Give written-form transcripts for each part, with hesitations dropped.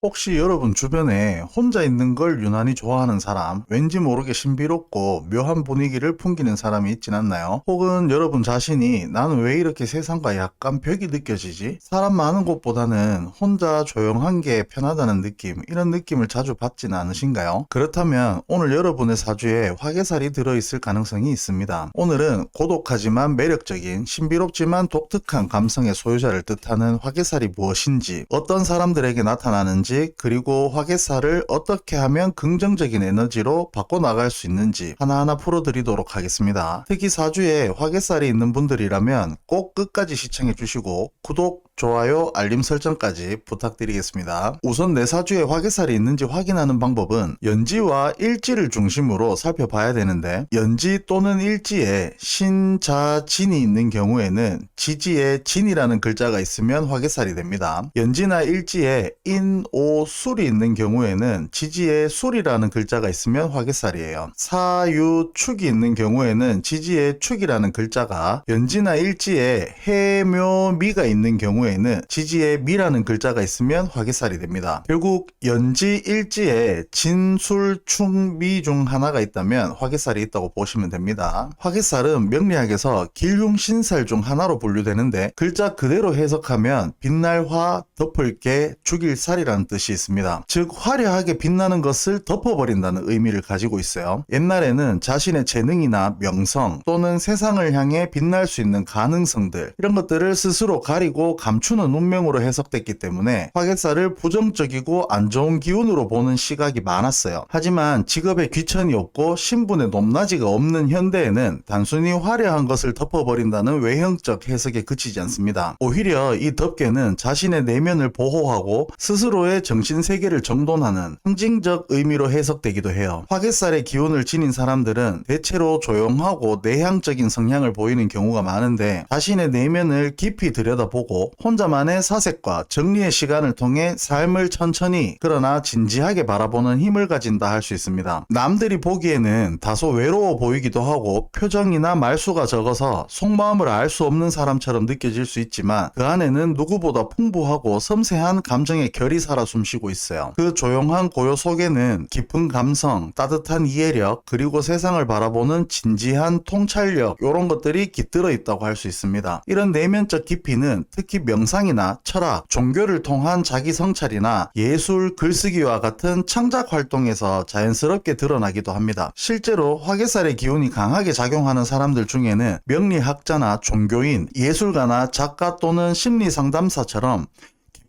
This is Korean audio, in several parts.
혹시 여러분 주변에 혼자 있는 걸 유난히 좋아하는 사람, 왠지 모르게 신비롭고 묘한 분위기를 풍기는 사람이 있진 않나요? 혹은 여러분 자신이 나는 왜 이렇게 세상과 약간 벽이 느껴지지? 사람 많은 곳보다는 혼자 조용한 게 편하다는 느낌, 이런 느낌을 자주 받지는 않으신가요? 그렇다면 오늘 여러분의 사주에 화개살이 들어있을 가능성이 있습니다. 오늘은 고독하지만 매력적인, 신비롭지만 독특한 감성의 소유자를 뜻하는 화개살이 무엇인지, 어떤 사람들에게 나타나는지, 그리고 화개살을 어떻게 하면 긍정적인 에너지로 바꿔나갈 수 있는지 하나하나 풀어드리도록 하겠습니다. 특히 사주에 화개살이 있는 분들이라면 꼭 끝까지 시청해 주시고 구독, 좋아요, 알림 설정까지 부탁드리겠습니다. 우선 내 사주에 화개살이 있는지 확인하는 방법은 연지와 일지를 중심으로 살펴봐야 되는데, 연지 또는 일지에 신, 자, 진이 있는 경우에는 지지에 진이라는 글자가 있으면 화개살이 됩니다. 연지나 일지에 인, 오, 술이 있는 경우에는 지지에 술이라는 글자가 있으면 화개살이에요. 사, 유, 축이 있는 경우에는 지지에 축이라는 글자가, 연지나 일지에 해, 묘, 미가 있는 경우에는 지지에 미라는 글자가 있으면 화개살이 됩니다. 결국 연지, 일지에 진, 술, 축, 미 중 하나가 있다면 화개살이 있다고 보시면 됩니다. 화개살은 명리학에서 길흉신살 중 하나로 분류되는데, 글자 그대로 해석하면 빛날 화, 덮을 게, 죽일 살이라는 뜻이 있습니다. 즉 화려하게 빛나는 것을 덮어버린다는 의미를 가지고 있어요. 옛날에는 자신의 재능이나 명성 또는 세상을 향해 빛날 수 있는 가능성들, 이런 것들을 스스로 가리고 감추는 운명으로 해석됐기 때문에 화개살을 부정적이고 안 좋은 기운으로 보는 시각이 많았어요. 하지만 직업에 귀천이 없고 신분에 높낮이가 없는 현대에는 단순히 화려한 것을 덮어버린다는 외형적 해석에 그치지 않습니다. 오히려 이 덮개는 자신의 내면을 보호하고 스스로의 정신세계를 정돈하는 상징적 의미로 해석되기도 해요. 화개살의 기운을 지닌 사람들은 대체로 조용하고 내향적인 성향을 보이는 경우가 많은데, 자신의 내면을 깊이 들여다보고 혼자만의 사색과 정리의 시간을 통해 삶을 천천히 그러나 진지하게 바라보는 힘을 가진다 할 수 있습니다. 남들이 보기에는 다소 외로워 보이기도 하고 표정이나 말수가 적어서 속마음을 알 수 없는 사람처럼 느껴질 수 있지만, 그 안에는 누구보다 풍부하고 섬세한 감정의 결이 살아 숨쉬고 있어요. 그 조용한 고요 속에는 깊은 감성, 따뜻한 이해력, 그리고 세상을 바라보는 진지한 통찰력, 이런 것들이 깃들어 있다고 할 수 있습니다. 이런 내면적 깊이는 특히 명상이나 철학, 종교를 통한 자기 성찰이나 예술, 글쓰기와 같은 창작 활동에서 자연스럽게 드러나기도 합니다. 실제로 화개살의 기운이 강하게 작용하는 사람들 중에는 명리학자나 종교인, 예술가나 작가 또는 심리상담사처럼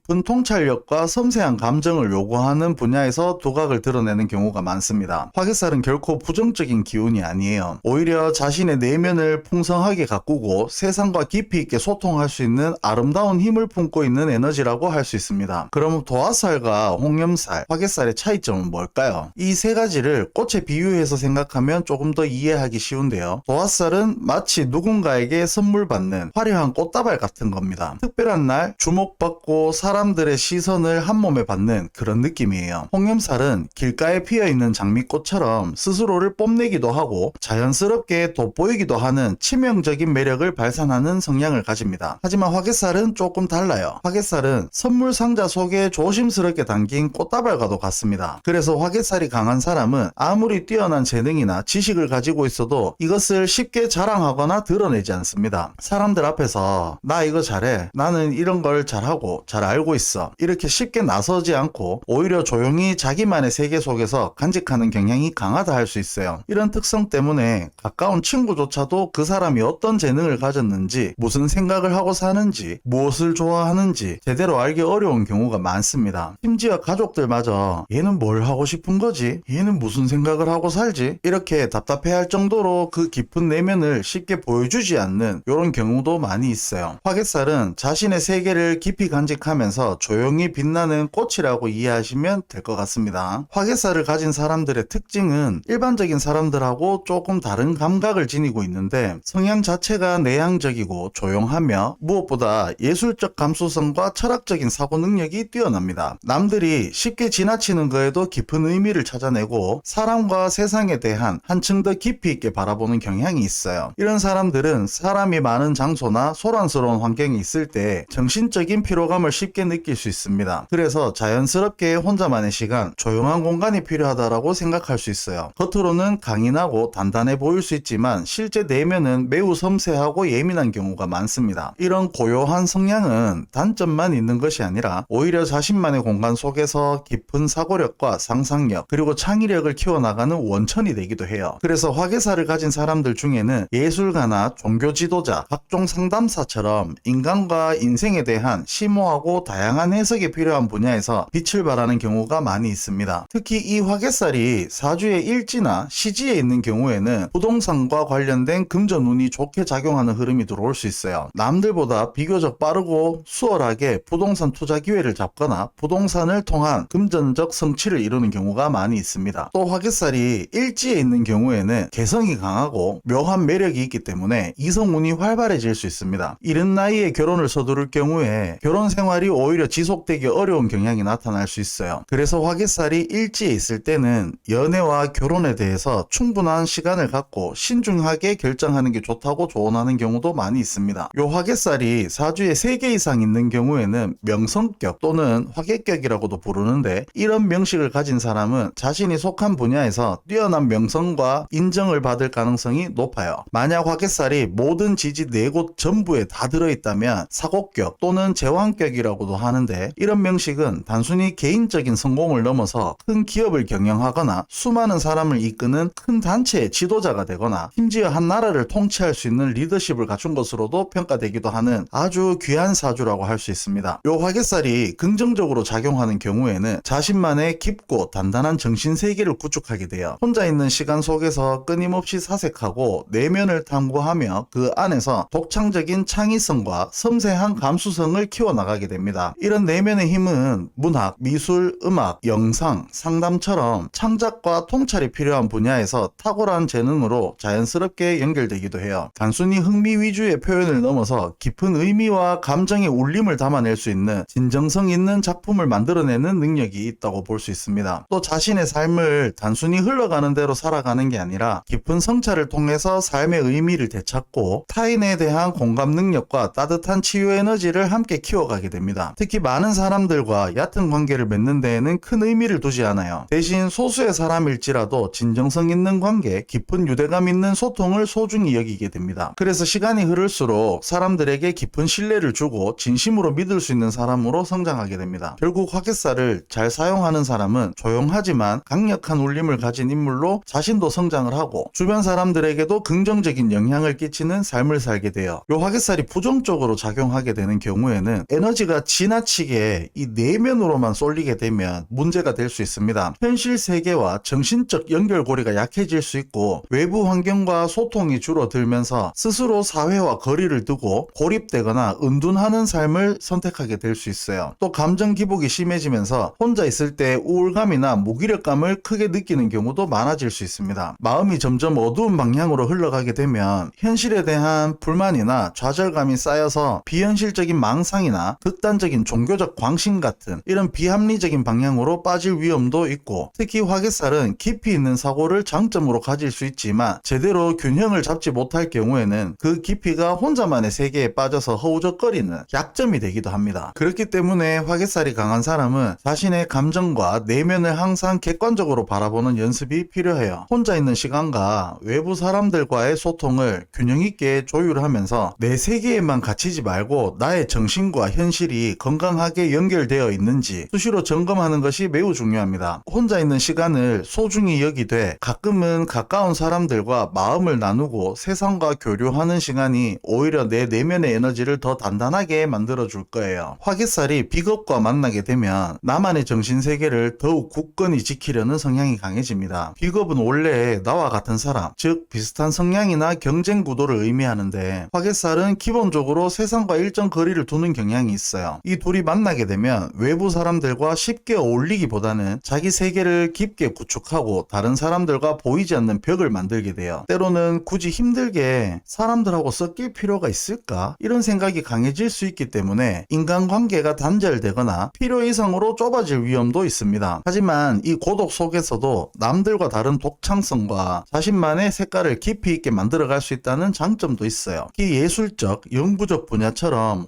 깊은 통찰력과 섬세한 감정을 요구하는 분야에서 두각을 드러내는 경우가 많습니다. 화개살은 결코 부정적인 기운이 아니에요. 오히려 자신의 내면을 풍성하게 가꾸고 세상과 깊이 있게 소통할 수 있는 아름다운 힘을 품고 있는 에너지라고 할 수 있습니다. 그럼 도화살과 홍염살, 화개살의 차이점은 뭘까요? 이 세 가지를 꽃에 비유해서 생각하면 조금 더 이해하기 쉬운데요. 도화살은 마치 누군가에게 선물 받는 화려한 꽃다발 같은 겁니다. 특별한 날 주목받고 사람들의 시선을 한몸에 받는 그런 느낌이에요. 홍염살은 길가에 피어있는 장미꽃처럼 스스로를 뽐내기도 하고 자연스럽게 돋보이기도 하는 치명적인 매력을 발산하는 성향을 가집니다. 하지만 화개살은 조금 달라요. 화개살은 선물 상자 속에 조심스럽게 담긴 꽃다발과도 같습니다. 그래서 화개살이 강한 사람은 아무리 뛰어난 재능이나 지식을 가지고 있어도 이것을 쉽게 자랑하거나 드러내지 않습니다. 사람들 앞에서 나 이거 잘해, 나는 이런 걸 잘하고 잘 알고 있어, 이렇게 쉽게 나서지 않고 오히려 조용히 자기만의 세계 속에서 간직하는 경향이 강하다 할 수 있어요. 이런 특성 때문에 가까운 친구조차도 그 사람이 어떤 재능을 가졌는지, 무슨 생각을 하고 사는지, 무엇을 좋아하는지 제대로 알기 어려운 경우가 많습니다. 심지어 가족들마저 얘는 뭘 하고 싶은 거지? 얘는 무슨 생각을 하고 살지? 이렇게 답답해할 정도로 그 깊은 내면을 쉽게 보여주지 않는 이런 경우도 많이 있어요. 화개살은 자신의 세계를 깊이 간직하면서 조용히 빛나는 꽃이라고 이해하시면 될 것 같습니다. 화개살을 가진 사람들의 특징은 일반적인 사람들하고 조금 다른 감각을 지니고 있는데, 성향 자체가 내향적이고 조용하며 무엇보다 예술적 감수성과 철학적인 사고 능력이 뛰어납니다. 남들이 쉽게 지나치는 거에도 깊은 의미를 찾아내고 사람과 세상에 대한 한층 더 깊이 있게 바라보는 경향이 있어요. 이런 사람들은 사람이 많은 장소나 소란스러운 환경에 있을 때 정신적인 피로감을 쉽게 느낄 수 있습니다. 그래서 자연스럽게 혼자만의 시간, 조용한 공간이 필요하다라고 생각할 수 있어요. 겉으로는 강인하고 단단해 보일 수 있지만 실제 내면은 매우 섬세하고 예민한 경우가 많습니다. 이런 고요한 성향은 단점만 있는 것이 아니라 오히려 자신만의 공간 속에서 깊은 사고력과 상상력 그리고 창의력을 키워나가는 원천이 되기도 해요. 그래서 화개사를 가진 사람들 중에는 예술가나 종교 지도자, 각종 상담사처럼 인간과 인생에 대한 심오하고 다양한 해석이 필요한 분야에서 빛을 발하는 경우가 많이 있습니다. 특히 이 화개살이 사주의 일지나 시지에 있는 경우에는 부동산과 관련된 금전운이 좋게 작용하는 흐름이 들어올 수 있어요. 남들보다 비교적 빠르고 수월하게 부동산 투자 기회를 잡거나 부동산을 통한 금전적 성취를 이루는 경우가 많이 있습니다. 또 화개살이 일지에 있는 경우에는 개성이 강하고 묘한 매력이 있기 때문에 이성운이 활발해질 수 있습니다. 이른 나이에 결혼을 서두를 경우에 결혼 생활이 오히려 지속되기 어려운 경향이 나타날 수 있어요. 그래서 화개살이 일지에 있을 때는 연애와 결혼에 대해서 충분한 시간을 갖고 신중하게 결정하는 게 좋다고 조언하는 경우도 많이 있습니다. 요 화개살이 사주에 3개 이상 있는 경우에는 명성격 또는 화개격이라고도 부르는데, 이런 명식을 가진 사람은 자신이 속한 분야에서 뛰어난 명성과 인정을 받을 가능성이 높아요. 만약 화개살이 모든 지지 4곳 전부에 다 들어있다면 사곡격 또는 제왕격이라고도 하는데, 이런 명식은 단순히 개인적인 성공을 넘어서 큰 기업을 경영하거나 수많은 사람을 이끄는 큰 단체의 지도자가 되거나 심지어 한 나라를 통치할 수 있는 리더십을 갖춘 것으로도 평가되기도 하는 아주 귀한 사주라고 할 수 있습니다. 요 화개살이 긍정적으로 작용하는 경우에는 자신만의 깊고 단단한 정신세계를 구축하게 돼요. 혼자 있는 시간 속에서 끊임없이 사색하고 내면을 탐구하며 그 안에서 독창적인 창의성과 섬세한 감수성을 키워나가게 됩니다. 이런 내면의 힘은 문학, 미술, 음악, 영상, 상담처럼 창작과 통찰이 필요한 분야에서 탁월한 재능으로 자연스럽게 연결되기도 해요. 단순히 흥미 위주의 표현을 넘어서 깊은 의미와 감정의 울림을 담아낼 수 있는 진정성 있는 작품을 만들어내는 능력이 있다고 볼 수 있습니다. 또 자신의 삶을 단순히 흘러가는 대로 살아가는 게 아니라 깊은 성찰을 통해서 삶의 의미를 되찾고 타인에 대한 공감 능력과 따뜻한 치유 에너지를 함께 키워가게 됩니다. 특히 많은 사람들과 얕은 관계를 맺는 데에는 큰 의미를 두지 않아요. 대신 소수의 사람일지라도 진정성 있는 관계, 깊은 유대감 있는 소통을 소중히 여기게 됩니다. 그래서 시간이 흐를수록 사람들에게 깊은 신뢰를 주고 진심으로 믿을 수 있는 사람으로 성장하게 됩니다. 결국 화개살을 잘 사용하는 사람은 조용하지만 강력한 울림을 가진 인물로 자신도 성장을 하고 주변 사람들에게도 긍정적인 영향을 끼치는 삶을 살게 돼요. 요 화개살이 부정적으로 작용하게 되는 경우에는 에너지가 지나치게 이 내면으로만 쏠리게 되면 문제가 될 수 있습니다. 현실 세계와 정신적 연결고리가 약해질 수 있고 외부 환경과 소통이 줄어들면서 스스로 사회와 거리를 두고 고립되거나 은둔하는 삶을 선택하게 될 수 있어요. 또 감정 기복이 심해지면서 혼자 있을 때 우울감이나 무기력감을 크게 느끼는 경우도 많아질 수 있습니다. 마음이 점점 어두운 방향으로 흘러가게 되면 현실에 대한 불만이나 좌절감이 쌓여서 비현실적인 망상이나 극단적인 종교적 광신 같은 이런 비합리적인 방향으로 빠질 위험도 있고, 특히 화개살은 깊이 있는 사고를 장점으로 가질 수 있지만 제대로 균형을 잡지 못할 경우에는 그 깊이가 혼자만의 세계에 빠져서 허우적거리는 약점이 되기도 합니다. 그렇기 때문에 화개살이 강한 사람은 자신의 감정과 내면을 항상 객관적으로 바라보는 연습이 필요해요. 혼자 있는 시간과 외부 사람들과의 소통을 균형 있게 조율하면서 내 세계에만 갇히지 말고 나의 정신과 현실이 건강하게 연결되어 있는지 수시로 점검하는 것이 매우 중요합니다. 혼자 있는 시간을 소중히 여기되 가끔은 가까운 사람들과 마음을 나누고 세상과 교류하는 시간이 오히려 내 내면의 에너지를 더 단단하게 만들어줄 거예요. 화개살이 비겁과 만나게 되면 나만의 정신세계를 더욱 굳건히 지키려는 성향이 강해집니다. 비겁은 원래 나와 같은 사람, 즉 비슷한 성향이나 경쟁 구도를 의미하는데, 화개살은 기본적으로 세상과 일정 거리를 두는 경향이 있어요. 이 둘이 만나게 되면 외부 사람들과 쉽게 어울리기보다는 자기 세계를 깊게 구축하고 다른 사람들과 보이지 않는 벽을 만들게 돼요. 때로는 굳이 힘들게 사람들하고 섞일 필요가 있을까? 이런 생각이 강해질 수 있기 때문에 인간관계가 단절되거나 필요 이상으로 좁아질 위험도 있습니다. 하지만 이 고독 속에서도 남들과 다른 독창성과 자신만의 색깔을 깊이 있게 만들어갈 수 있다는 장점도 있어요. 특히 예술적, 연구적 분야처럼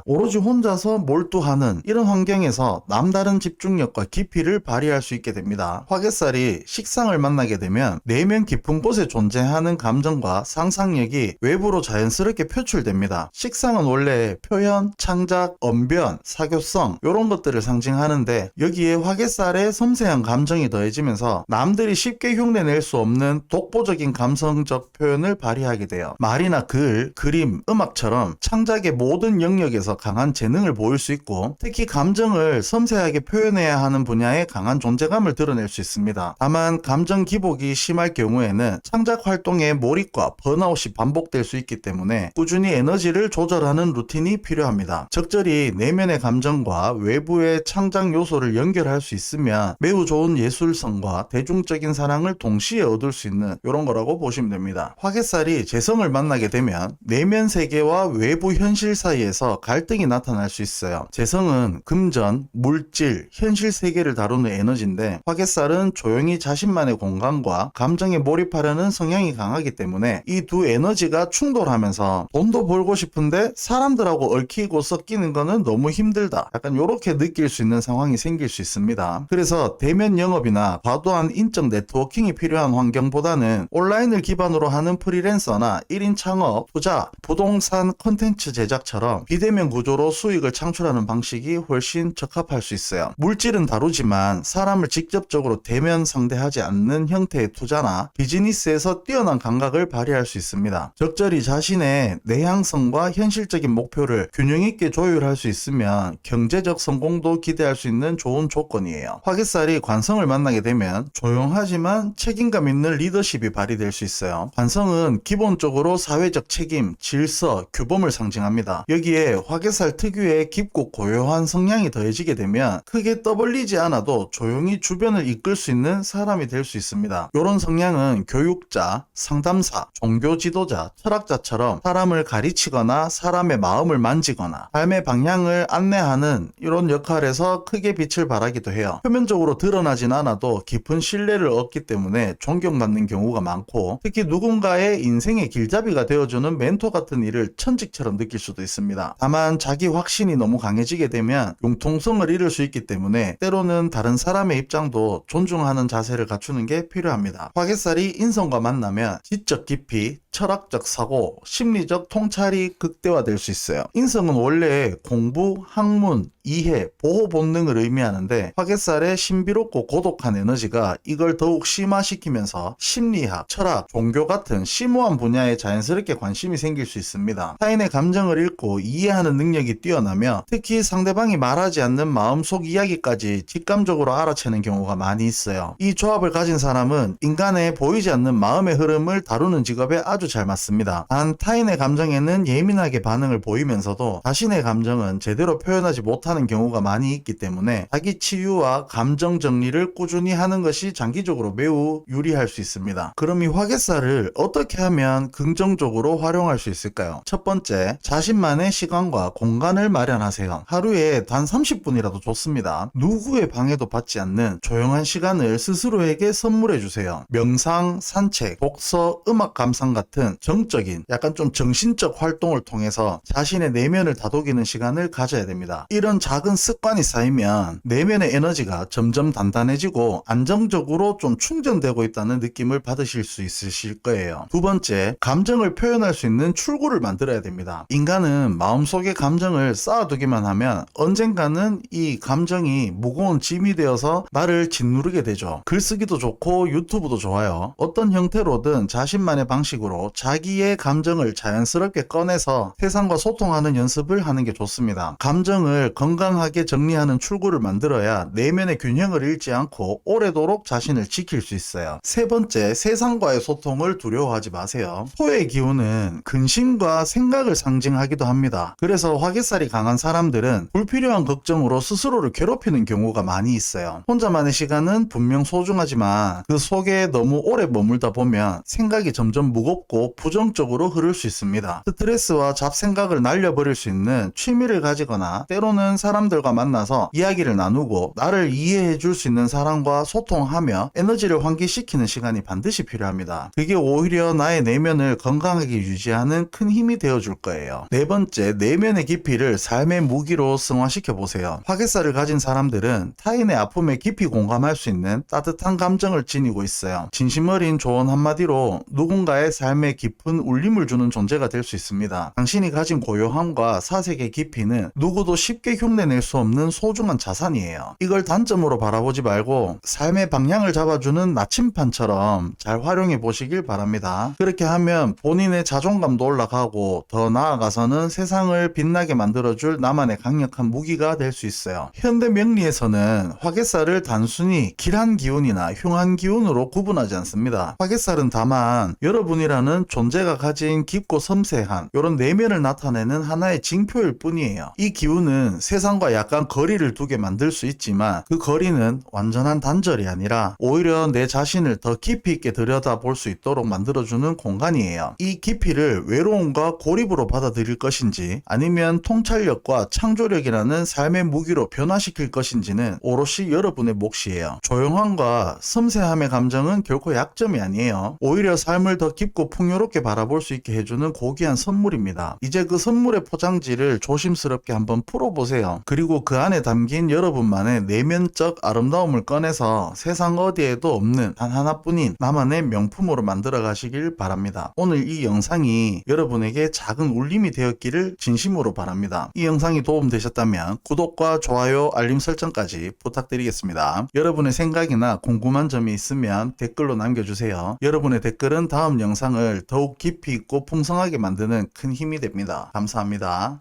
오로지 혼자서 더 몰두하는 이런 환경에서 남다른 집중력과 깊이를 발휘할 수 있게 됩니다. 화개살이 식상을 만나게 되면 내면 깊은 곳에 존재하는 감정과 상상력이 외부로 자연스럽게 표출됩니다. 식상은 원래 표현, 창작, 언변, 사교성 이런 것들을 상징하는데 여기에 화개살의 섬세한 감정이 더해지면서 남들이 쉽게 흉내낼 수 없는 독보적인 감성적 표현을 발휘하게 돼요. 말이나 글, 그림, 음악처럼 창작의 모든 영역에서 강한 재능을 보일 수 있고 특히 감정을 섬세하게 표현해야 하는 분야에 강한 존재감을 드러낼 수 있습니다. 다만 감정 기복이 심할 경우에는 창작 활동의 몰입과 번아웃이 반복될 수 있기 때문에 꾸준히 에너지를 조절하는 루틴이 필요합니다. 적절히 내면의 감정과 외부의 창작 요소를 연결할 수 있으면 매우 좋은 예술성과 대중적인 사랑을 동시에 얻을 수 있는 이런 거라고 보시면 됩니다. 화개살이 재성을 만나게 되면 내면 세계와 외부 현실 사이에서 갈등이 나타날 수 있어요. 재성은 금전, 물질, 현실 세계를 다루는 에너지인데 화개살은 조용히 자신만의 공간과 감정에 몰입하려는 성향이 강하기 때문에 이 두 에너지가 충돌하면서 돈도 벌고 싶은데 사람들하고 얽히고 섞이는 거는 너무 힘들다. 약간 이렇게 느낄 수 있는 상황이 생길 수 있습니다. 그래서 대면 영업이나 과도한 인적 네트워킹이 필요한 환경보다는 온라인을 기반으로 하는 프리랜서나 1인 창업, 투자, 부동산 콘텐츠 제작처럼 비대면 구조로 수익을 창출하는 방식이 훨씬 적합할 수 있어요. 물질은 다루지만 사람을 직접적으로 대면 상대하지 않는 형태의 투자나 비즈니스에서 뛰어난 감각을 발휘할 수 있습니다. 적절히 자신의 내향성과 현실적인 목표를 균형 있게 조율할 수 있으면 경제적 성공도 기대할 수 있는 좋은 조건이에요. 화개살이 관성을 만나게 되면 조용하지만 책임감 있는 리더십이 발휘될 수 있어요. 관성은 기본적으로 사회적 책임, 질서, 규범을 상징합니다. 여기에 화개살 특유의 깊고 고요한 성향이 더해지게 되면 크게 떠벌리지 않아도 조용히 주변을 이끌 수 있는 사람이 될 수 있습니다. 이런 성향은 교육자, 상담사, 종교 지도자, 철학자처럼 사람을 가르치거나 사람의 마음을 만지거나 삶의 방향을 안내하는 이런 역할에서 크게 빛을 발하기도 해요. 표면적으로 드러나진 않아도 깊은 신뢰를 얻기 때문에 존경받는 경우가 많고 특히 누군가의 인생의 길잡이가 되어주는 멘토 같은 일을 천직처럼 느낄 수도 있습니다. 다만 자기 확신이 너무 강해지게 되면 융통성을 잃을 수 있기 때문에 때로는 다른 사람의 입장도 존중하는 자세를 갖추는 게 필요합니다. 화개살이 인성과 만나면 지적 깊이, 철학적 사고, 심리적 통찰이 극대화될 수 있어요. 인성은 원래 공부, 학문, 이해, 보호 본능을 의미하는데 화개살의 신비롭고 고독한 에너지가 이걸 더욱 심화시키면서 심리학, 철학, 종교 같은 심오한 분야에 자연스럽게 관심이 생길 수 있습니다. 타인의 감정을 읽고 이해하는 능력이 뛰어나며 특히 상대방이 말하지 않는 마음속 이야기까지 직감적으로 알아채는 경우가 많이 있어요. 이 조합을 가진 사람은 인간의 보이지 않는 마음의 흐름을 다루는 직업에 아주 잘 맞습니다. 단 타인의 감정에는 예민하게 반응을 보이면서도 자신의 감정은 제대로 표현하지 못하는 경우가 많이 있기 때문에 자기 치유와 감정 정리를 꾸준히 하는 것이 장기적으로 매우 유리할 수 있습니다. 그럼 이 화개살을 어떻게 하면 긍정적으로 활용할 수 있을까요? 첫 번째, 자신만의 시간과 공간을 마련하세요. 하루에 단 30분이라도 좋습니다. 누구의 방해도 받지 않는 조용한 시간을 스스로에게 선물해 주세요. 명상, 산책, 독서, 음악 감상 같은 정적인 약간 좀 정신적 활동을 통해서 자신의 내면을 다독이는 시간을 가져야 됩니다. 이런 작은 습관이 쌓이면 내면의 에너지가 점점 단단해지고 안정적으로 좀 충전되고 있다는 느낌을 받으실 수 있으실 거예요. 두 번째, 감정을 표현할 수 있는 출구를 만들어야 됩니다. 인간은 마음속의 감정을 쌓아두기만 하면 언젠가는 이 감정이 무거운 짐이 되어서 나를 짓누르게 되죠. 글쓰기도 좋고 유튜브도 좋아요. 어떤 형태로든 자신만의 방식으로 자기의 감정을 자연스럽게 꺼내서 세상과 소통하는 연습을 하는 게 좋습니다. 감정을 건강하게 정리하는 출구를 만들어야 내면의 균형을 잃지 않고 오래도록 자신을 지킬 수 있어요. 세 번째, 세상과의 소통을 두려워하지 마세요. 토의 기운은 근심과 생각을 상징하기도 합니다. 그래서 화개살이 강한 사람들은 불필요한 걱정으로 스스로를 괴롭히는 경우가 많이 있어요. 혼자만의 시간은 분명 소중하지만 그 속에 너무 오래 머물다 보면 생각이 점점 무겁고 없고 부정적으로 흐를 수 있습니다. 스트레스와 잡생각을 날려버릴 수 있는 취미를 가지거나 때로는 사람들과 만나서 이야기를 나누고 나를 이해해 줄 수 있는 사람과 소통하며 에너지를 환기시키는 시간이 반드시 필요합니다. 그게 오히려 나의 내면을 건강하게 유지하는 큰 힘이 되어줄 거예요. 네 번째, 내면의 깊이를 삶의 무기로 승화시켜 보세요. 화개살을 가진 사람들은 타인의 아픔에 깊이 공감할 수 있는 따뜻한 감정을 지니고 있어요. 진심 어린 조언 한마디로 누군가의 삶에 깊은 울림을 주는 존재가 될 수 있습니다. 당신이 가진 고요함과 사색의 깊이는 누구도 쉽게 흉내낼 수 없는 소중한 자산이에요. 이걸 단점으로 바라보지 말고 삶의 방향을 잡아주는 나침판처럼 잘 활용해 보시길 바랍니다. 그렇게 하면 본인의 자존감도 올라가고 더 나아가서는 세상을 빛나게 만들어줄 나만의 강력한 무기가 될 수 있어요. 현대 명리에서는 화개살을 단순히 길한 기운이나 흉한 기운으로 구분하지 않습니다. 화개살은 다만 여러분이라는 존재가 가진 깊고 섬세한 이런 내면을 나타내는 하나의 징표일 뿐이에요. 이 기운은 세상과 약간 거리를 두게 만들 수 있지만 그 거리는 완전한 단절이 아니라 오히려 내 자신을 더 깊이 있게 들여다볼 수 있도록 만들어주는 공간이에요. 이 깊이를 외로움과 고립으로 받아들일 것인지 아니면 통찰력과 창조력이라는 삶의 무기로 변화시킬 것인지는 오롯이 여러분의 몫이에요. 조용함과 섬세함의 감정은 결코 약점이 아니에요. 오히려 삶을 더 깊고 풍요롭게 바라볼 수 있게 해주는 고귀한 선물입니다. 이제 그 선물의 포장지를 조심스럽게 한번 풀어보세요. 그리고 그 안에 담긴 여러분만의 내면적 아름다움을 꺼내서 세상 어디에도 없는 단 하나뿐인 나만의 명품으로 만들어 가시길 바랍니다. 오늘 이 영상이 여러분에게 작은 울림이 되었기를 진심으로 바랍니다. 이 영상이 도움되셨다면 구독과 좋아요, 알림 설정까지 부탁드리겠습니다. 여러분의 생각이나 궁금한 점이 있으면 댓글로 남겨주세요. 여러분의 댓글은 다음 영상을 더욱 깊이 있고 풍성하게 만드는 큰 힘이 됩니다. 감사합니다.